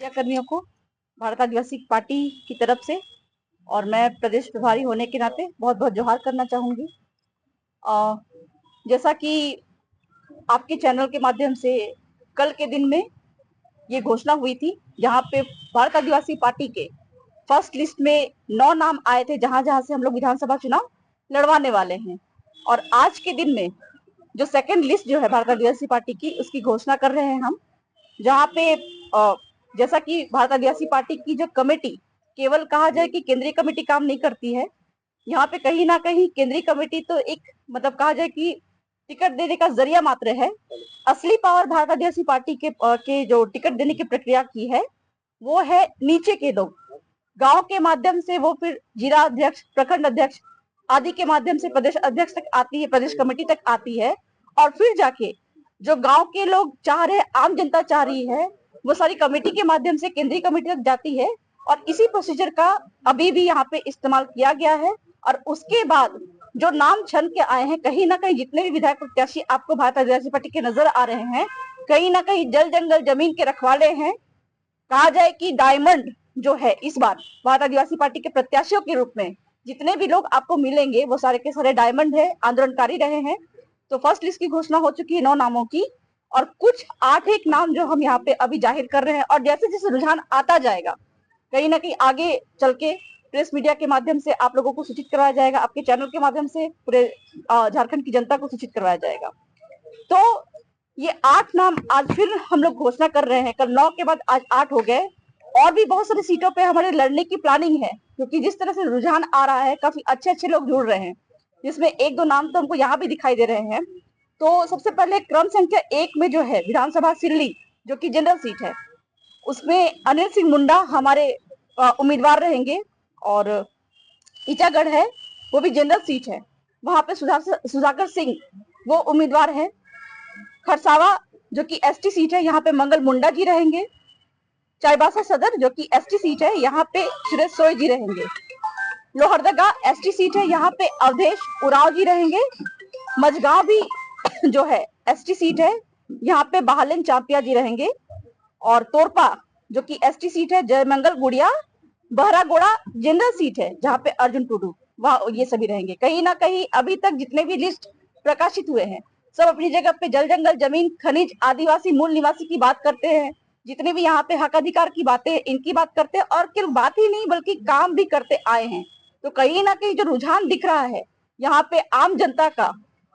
Media कर्मियों को भारत आदिवासी party की तरफ से और मैं प्रदेश प्रभारी होने के नाते बहुत बहुत जोहार करना चाहूंगी। जैसा कि आपके चैनल के माध्यम से कल के दिन में ये घोषणा हुई थी, जहां पे भारत आदिवासी पार्टी के फर्स्ट लिस्ट में 9 नाम आए थे, जहां जहां से हम लोग विधानसभा चुनाव लड़वाने वाले हैं। और आज के दिन में जो सेकंड लिस्ट जो है भारत आदिवासी पार्टी की, उसकी घोषणा कर रहे हैं हम, जहाँ पे जैसा कि भारत आदिवासी पार्टी की जो कमेटी, केवल कहा जाए कि केंद्रीय कमेटी काम नहीं करती है, यहाँ पे कहीं ना कहीं केंद्रीय कमेटी तो एक मतलब कहा जाए कि टिकट देने का जरिया मात्र है। असली पावर भारत आदिवासी पार्टी के जो टिकट देने की प्रक्रिया की है वो है नीचे के लोग, गांव के माध्यम से वो फिर जिला अध्यक्ष, प्रखंड अध्यक्ष आदि के माध्यम से प्रदेश अध्यक्ष तक आती है, प्रदेश कमेटी तक आती है, और फिर जाके जो गांव के लोग चाह रहे, आम जनता चाह रही है, वो सारी कमेटी के माध्यम से केंद्रीय कमेटी तक जाती है। और इसी प्रोसीजर का अभी भी यहाँ पे इस्तेमाल किया गया है। और उसके बाद जो नाम छन के आए हैं, कहीं ना कहीं जितने भी विधायक प्रत्याशी आपको भारत आदिवासी पार्टी के नजर आ रहे हैं, कहीं ना कहीं जल जंगल जमीन के रखवाले हैं। कहा जाए कि डायमंड जो है इस बार भारत आदिवासी पार्टी के प्रत्याशियों के रूप में जितने भी लोग आपको मिलेंगे वो सारे के सारे डायमंड है, आंदोलनकारी रहे हैं। तो फर्स्ट लिस्ट की घोषणा हो चुकी है 9 नामों की, और कुछ 8 एक नाम जो हम यहाँ पे अभी जाहिर कर रहे हैं। और जैसे जैसे रुझान आता जाएगा, कहीं ना कहीं आगे चल के प्रेस मीडिया के माध्यम से आप लोगों को सूचित करवाया जाएगा, आपके चैनल के माध्यम से पूरे झारखंड की जनता को सूचित करवाया जाएगा। तो ये 8 नाम आज फिर हम लोग घोषणा कर रहे हैं। कल 9 के बाद आज 8 हो गए, और भी बहुत सारी सीटों पे हमारे लड़ने की प्लानिंग है, क्योंकि जिस तरह से रुझान आ रहा है काफी अच्छे अच्छे लोग जुड़ रहे हैं, जिसमें एक दो नाम तो हमको यहाँ भी दिखाई दे रहे हैं। तो सबसे पहले क्रम संख्या 1 में जो है विधानसभा सिल्ली, जो कि जनरल सीट है, उसमें अनिल सिंह मुंडा हमारे उम्मीदवार रहेंगे। और ईचागढ़ है, वो भी जनरल सीट है, वहां पे सुधाकर सिंह वो उम्मीदवार है। खरसावा जो कि एसटी सीट है, यहाँ पे मंगल मुंडा जी रहेंगे। चाईबासा सदर जो कि एसटी सीट है, यहाँ पे सुरेश सोय जी रहेंगे। लोहरदगा एसटी सीट है, यहाँ पे अवधेश उराव जी रहेंगे। मझगांव भी जो है एसटी सीट है, यहाँ पे बहालिन चांपिया जी रहेंगे। और तोरपा जो कि एसटी सीट है, जयमंगल गुड़िया। बहरागोड़ा जनरल सीट है, जहाँ पे अर्जुन टुडू, वह ये सभी रहेंगे। कहीं ना कहीं अभी तक जितने भी लिस्ट प्रकाशित हुए हैं, सब अपनी जगह पे जल जंगल जमीन खनिज आदिवासी मूल निवासी की बात करते हैं। जितने भी यहाँ पे हक अधिकार की बातें, इनकी बात करते हैं, और केवल बात ही नहीं बल्कि काम भी करते आए हैं। तो कहीं ना कहीं जो रुझान दिख रहा है यहाँ पे आम जनता का,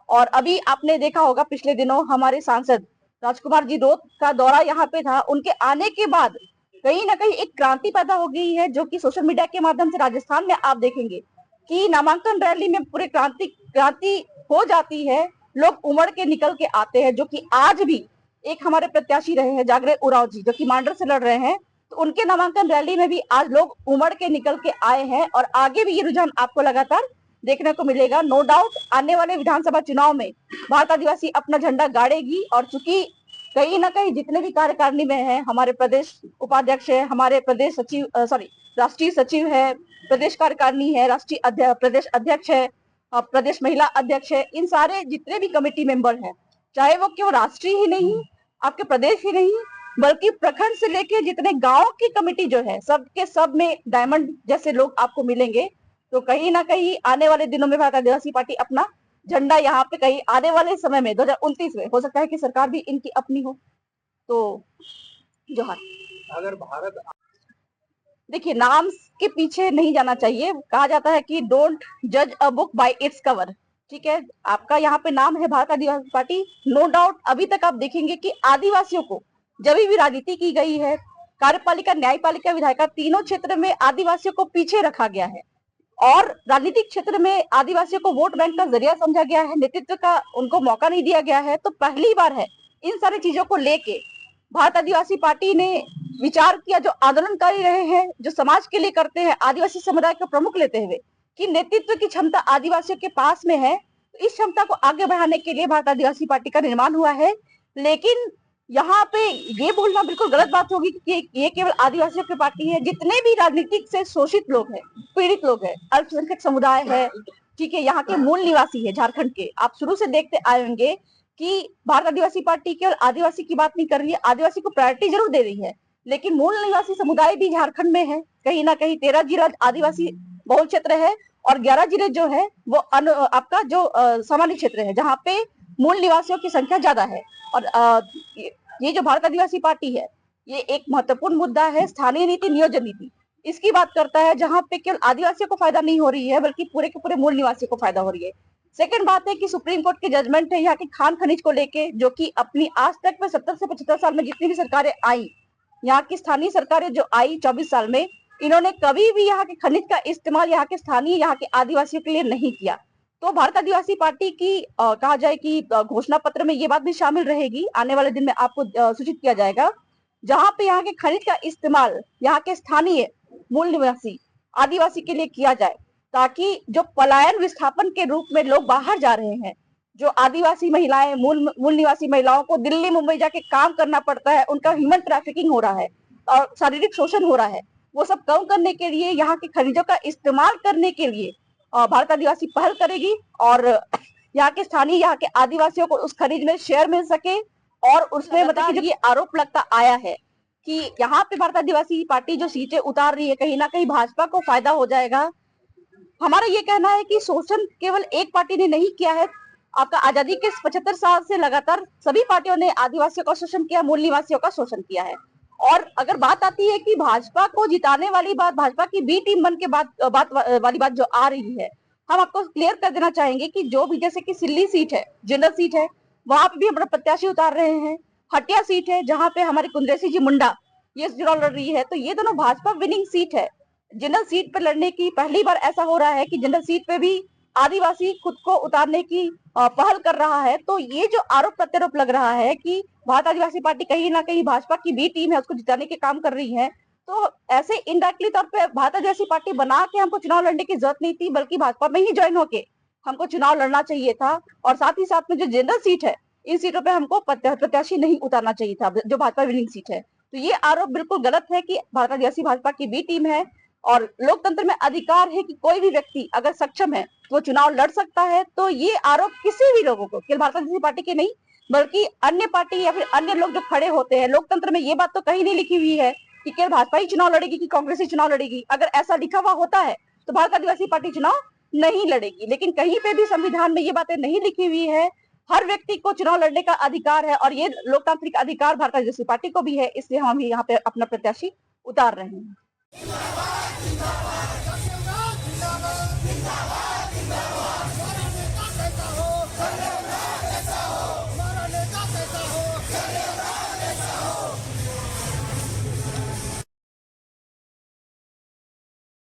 और अभी आपने देखा होगा पिछले दिनों हमारे सांसद राजकुमार जी रोत का दौरा यहाँ पे था, उनके आने के बाद कहीं ना कहीं एक क्रांति पैदा हो गई है, जो कि सोशल मीडिया के माध्यम से राजस्थान में आप देखेंगे कि नामांकन रैली में पूरे क्रांति हो जाती है, लोग उमड़ के निकल के आते हैं। जो कि आज भी एक हमारे प्रत्याशी रहे हैं जागरे उराव जी, जो कि मांडर से लड़ रहे हैं, तो उनके नामांकन रैली में भी आज लोग उमड़ के निकल के आए हैं। और आगे भी ये रुझान आपको लगातार देखने को मिलेगा। नो डाउट आने वाले विधानसभा चुनाव में भारत आदिवासी अपना झंडा गाड़ेगी। और चूंकि कहीं ना कहीं जितने भी कार्यकारिणी में है, हमारे प्रदेश उपाध्यक्ष है, हमारे प्रदेश सचिव राष्ट्रीय सचिव है, प्रदेश कार्यकारिणी है, राष्ट्रीय प्रदेश अध्यक्ष है, प्रदेश महिला अध्यक्ष है, इन सारे जितने भी कमेटी मेंबर हैं, चाहे वो केवल राष्ट्रीय ही नहीं, आपके प्रदेश ही नहीं, बल्कि प्रखंड से लेके जितने गांव की कमेटी जो है, सबके सब में डायमंड जैसे लोग आपको मिलेंगे। तो कहीं ना कहीं आने वाले दिनों में भारत आदिवासी पार्टी अपना झंडा यहाँ पे कहीं आने वाले समय में 2029 में, हो सकता है कि सरकार भी इनकी अपनी हो, तो जोहार। अगर भारत देखिए, नाम के पीछे नहीं जाना चाहिए। कहा जाता है कि डोंट जज a book by its cover. ठीक है, आपका यहाँ पे नाम है भारत आदिवासी पार्टी, नो डाउट। अभी तक आप देखेंगे कि आदिवासियों को जब भी राजनीति की गई है, कार्यपालिका, न्यायपालिका, विधायिका, तीनों क्षेत्र में आदिवासियों को पीछे रखा गया है, और राजनीतिक क्षेत्र में आदिवासियों को वोट बैंक का जरिया समझा गया है, नेतृत्व का उनको मौका नहीं दिया गया है। तो पहली बार है इन सारी चीजों को लेके भारत आदिवासी पार्टी ने विचार किया, जो आंदोलनकारी रहे हैं, जो समाज के लिए करते हैं, आदिवासी समुदाय को प्रमुख लेते हुए, कि नेतृत्व की क्षमता आदिवासियों के पास में है। तो इस क्षमता को आगे बढ़ाने के लिए भारत आदिवासी पार्टी का निर्माण हुआ है। लेकिन यहाँ पे ये बोलना बिल्कुल गलत बात होगी कि ये केवल आदिवासियों की पार्टी है। जितने भी राजनीतिक से शोषित लोग हैं, पीड़ित लोग हैं, अल्पसंख्यक समुदाय है, ठीक है, यहाँ के मूल निवासी है झारखंड के, आप शुरू से देखते आए होंगे कि भारत आदिवासी पार्टी केवल आदिवासी की बात नहीं कर रही है, आदिवासी को प्रायोरिटी जरूर दे रही है, लेकिन मूल निवासी समुदाय भी झारखंड में है। कहीं ना कहीं 13 जिला आदिवासी बहुल क्षेत्र है और 11 जिले जो है वो आपका जो सामान्य क्षेत्र है, जहाँ पे मूल निवासियों की संख्या ज्यादा है। और ये जो भारत आदिवासी पार्टी है, ये एक महत्वपूर्ण मुद्दा है, स्थानीय नीति, नियोजन नीति, इसकी बात करता है, जहाँ पे केवल आदिवासियों को फायदा नहीं हो रही है बल्कि पूरे के पूरे मूल निवासियों को फायदा हो रही है। सेकंड बात है कि सुप्रीम कोर्ट की जजमेंट है यहाँ की खान खनिज को लेके, जो कि अपनी आज तक में 70 से 75 साल में जितनी भी सरकारें आई, यहाँ की स्थानीय सरकारें जो आई 24 साल में, इन्होंने कभी भी यहाँ के खनिज का इस्तेमाल यहाँ के स्थानीय, यहाँ के आदिवासियों के लिए नहीं किया। तो भारत आदिवासी पार्टी की कहा जाए कि घोषणा पत्र में ये बात भी शामिल रहेगी, आने वाले दिन में आपको सूचित किया जाएगा, जहाँ पे यहाँ के खनिज का इस्तेमाल यहाँ के स्थानीय मूल निवासी आदिवासी के लिए किया जाए, ताकि जो पलायन विस्थापन के रूप में लोग बाहर जा रहे हैं, जो आदिवासी महिलाएं, मूल निवासी महिलाओं को दिल्ली मुंबई जाके काम करना पड़ता है, उनका ह्यूमन ट्रैफिकिंग हो रहा है और शारीरिक शोषण हो रहा है, वो सब कम करने के लिए, यहाँ के खनिजों का इस्तेमाल करने के लिए भारत आदिवासी पहल करेगी और यहाँ के स्थानीय, यहाँ के आदिवासियों को उस खनिज में शेयर मिल सके। और उसमें मतलब कि ये आरोप लगता आया है कि यहाँ पे भारत आदिवासी पार्टी जो सीटें उतार रही है, कहीं ना कहीं भाजपा को फायदा हो जाएगा। हमारा ये कहना है कि शोषण केवल एक पार्टी ने नहीं किया है, आपका आजादी के 75 साल से लगातार सभी पार्टियों ने आदिवासियों का शोषण किया, मूल निवासियों का शोषण किया है। और अगर बात आती है कि भाजपा को जिताने वाली बात, भाजपा की बी टीम बन के बात वाली बात जो आ रही है, हम आपको क्लियर कर देना चाहेंगे कि जो भी, जैसे कि सिल्ली सीट है, जनरल सीट है, वहां पे भी हम प्रत्याशी उतार रहे हैं। हटिया सीट है जहाँ पे हमारी कुंद्रेसी जी मुंडा ये चुनाव लड़ रही है, तो ये दोनों भाजपा विनिंग सीट है। जनरल सीट पे लड़ने की पहली बार ऐसा हो रहा है कि जनरल सीट पे भी आदिवासी खुद को उतारने की पहल कर रहा है। तो ये जो आरोप प्रत्यारोप लग रहा है कि भारत आदिवासी पार्टी कहीं ना कहीं भाजपा की बी टीम है, उसको जिताने के काम कर रही है, तो ऐसे इनडायरेक्टली तौर पे भारत आदिवासी पार्टी बना के हमको चुनाव लड़ने की जरूरत नहीं थी, बल्कि भाजपा में ही ज्वाइन होके हमको चुनाव लड़ना चाहिए था। और साथ ही साथ में जो जनरल सीट है, इन सीटों पे हमको प्रत्याशी नहीं उतारना चाहिए था, जो भाजपा विनिंग सीट है। तो ये आरोप बिल्कुल गलत है कि भारत आदिवासी भाजपा की बी टीम है। और लोकतंत्र में अधिकार है कि कोई भी व्यक्ति अगर सक्षम है तो वो चुनाव लड़ सकता है। तो ये आरोप किसी भी लोगों को, केवल भारत आदिवासी पार्टी के नहीं बल्कि अन्य पार्टी या फिर अन्य लोग जो खड़े होते हैं, लोकतंत्र में ये बात तो कहीं नहीं लिखी हुई है कि केवल भाजपा ही चुनाव लड़ेगी कि कांग्रेस ही चुनाव लड़ेगी। अगर ऐसा लिखा हुआ होता है तो भारत आदिवासी पार्टी चुनाव नहीं लड़ेगी, लेकिन कहीं पे भी संविधान में ये बातें नहीं लिखी हुई है। हर व्यक्ति को चुनाव लड़ने का अधिकार है और ये लोकतांत्रिक अधिकार भारत आदिवासी पार्टी को भी है, इसलिए हम यहाँ पे अपना प्रत्याशी उतार रहे हैं।